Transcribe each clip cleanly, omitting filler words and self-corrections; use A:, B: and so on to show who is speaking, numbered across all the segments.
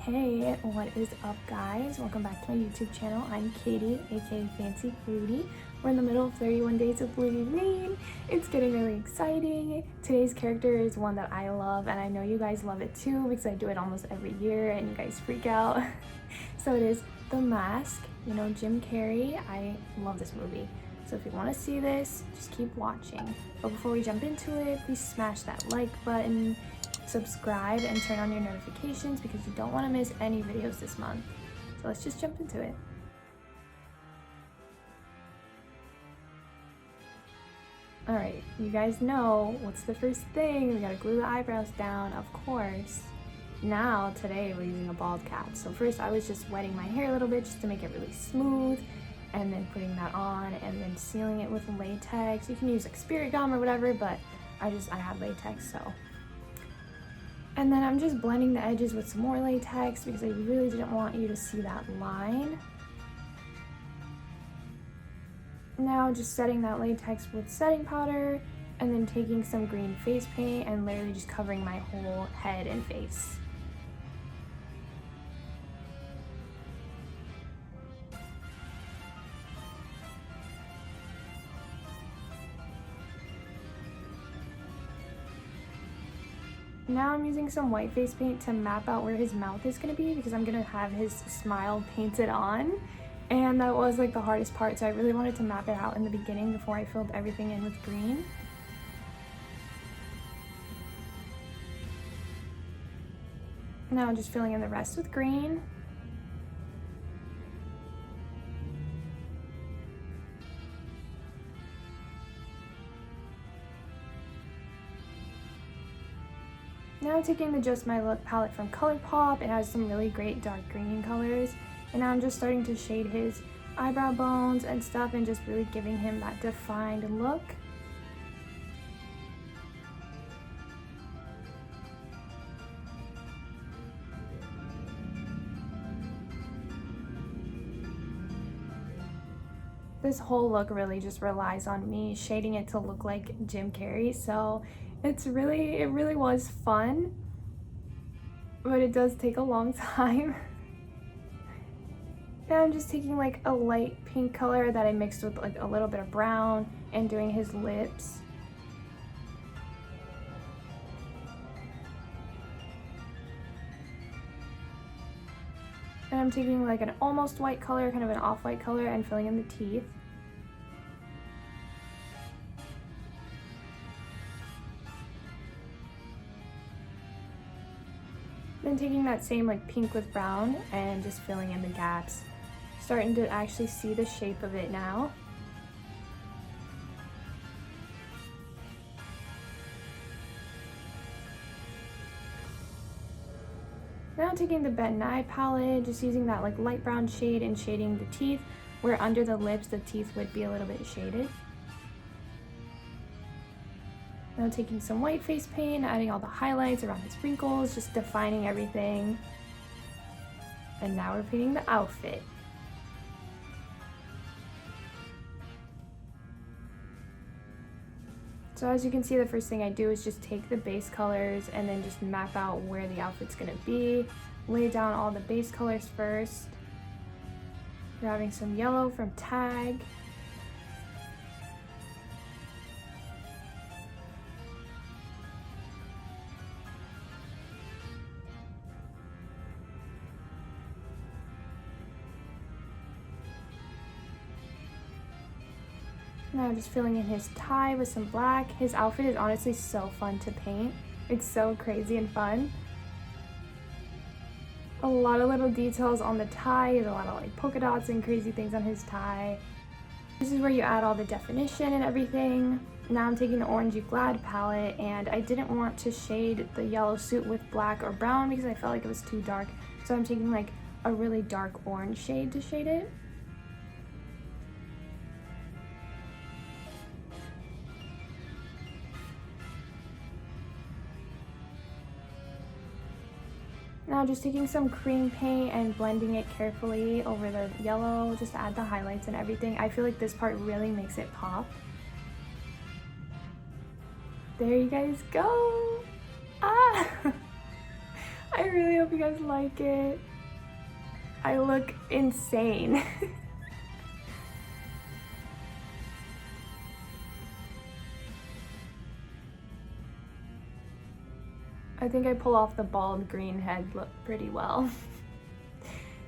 A: Hey, what is up guys? Welcome back to my YouTube channel. I'm Katie, aka Fancy Flutie. We're in the middle of 31 days of FLUTIEWEEN. It's getting really exciting. Today's character is one that I love and I know you guys love it too because I do it almost every year and you guys freak out. So it is The Mask, you know, Jim Carrey. I love this movie. So if you want to see this, just keep watching. But before we jump into it, please smash that like button, subscribe, and turn on your notifications because you don't want to miss any videos this month. So let's just jump into it. Alright, you guys know what's the first thing? We gotta glue the eyebrows down, of course. Now, today we're using a bald cap. So first I was just wetting my hair a little bit just to make it really smooth, and then putting that on and then sealing it with latex. You can use like spirit gum or whatever, but I had latex, so. And then I'm just blending the edges with some more latex because I really didn't want you to see that line. Now just setting that latex with setting powder and then taking some green face paint and literally just covering my whole head and face. Now I'm using some white face paint to map out where his mouth is going to be because I'm going to have his smile painted on. And that was like the hardest part, so I really wanted to map it out in the beginning before I filled everything in with green. Now just filling in the rest with green. Now I'm taking the Just My Luck palette from ColourPop. It has some really great dark green colors. And now I'm just starting to shade his eyebrow bones and stuff and just really giving him that defined look. This whole look really just relies on me shading it to look like Jim Carrey, so it really was fun, but it does take a long time. Now I'm just taking like a light pink color that I mixed with like a little bit of brown and doing his lips. And I'm taking like an almost white color, kind of an off-white color, and filling in the teeth. Then taking that same like pink with brown and just filling in the gaps. Starting to actually see the shape of it now. Now taking the Ben Nye palette, just using that like light brown shade and shading the teeth, where under the lips the teeth would be a little bit shaded. Now taking some white face paint, adding all the highlights around his wrinkles, just defining everything. And now we're painting the outfit. So as you can see, the first thing I do is just take the base colors and then just map out where the outfit's gonna be. Lay down all the base colors first. Grabbing some yellow from Tag. Now just filling in his tie with some black. His outfit is honestly so fun to paint. It's so crazy and fun. A lot of little details on the tie. There's a lot of like polka dots and crazy things on his tie. This is where you add all the definition and everything. Now I'm taking the Orangey Glad palette and I didn't want to shade the yellow suit with black or brown because I felt like it was too dark. So I'm taking like a really dark orange shade to shade it. Now just taking some cream paint and blending it carefully over the yellow just to add the highlights and everything. I feel like this part really makes it pop. There you guys go. Ah! I really hope you guys like it. I look insane. I think I pull off the bald green head look pretty well.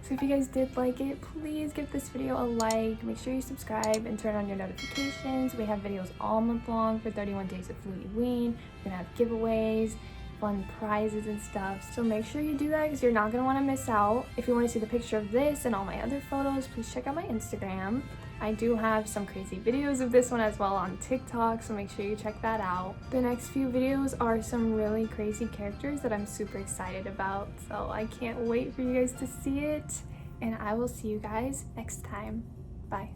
A: So if you guys did like it, please give this video a like, make sure you subscribe and turn on your notifications. We have videos all month long for 31 days of FLUTIEWEEN. We're gonna have giveaways, fun prizes and stuff. So make sure you do that because you're not gonna wanna miss out. If you wanna see the picture of this and all my other photos, please check out my Instagram. I do have some crazy videos of this one as well on TikTok, so make sure you check that out. The next few videos are some really crazy characters that I'm super excited about, so I can't wait for you guys to see it, and I will see you guys next time. Bye.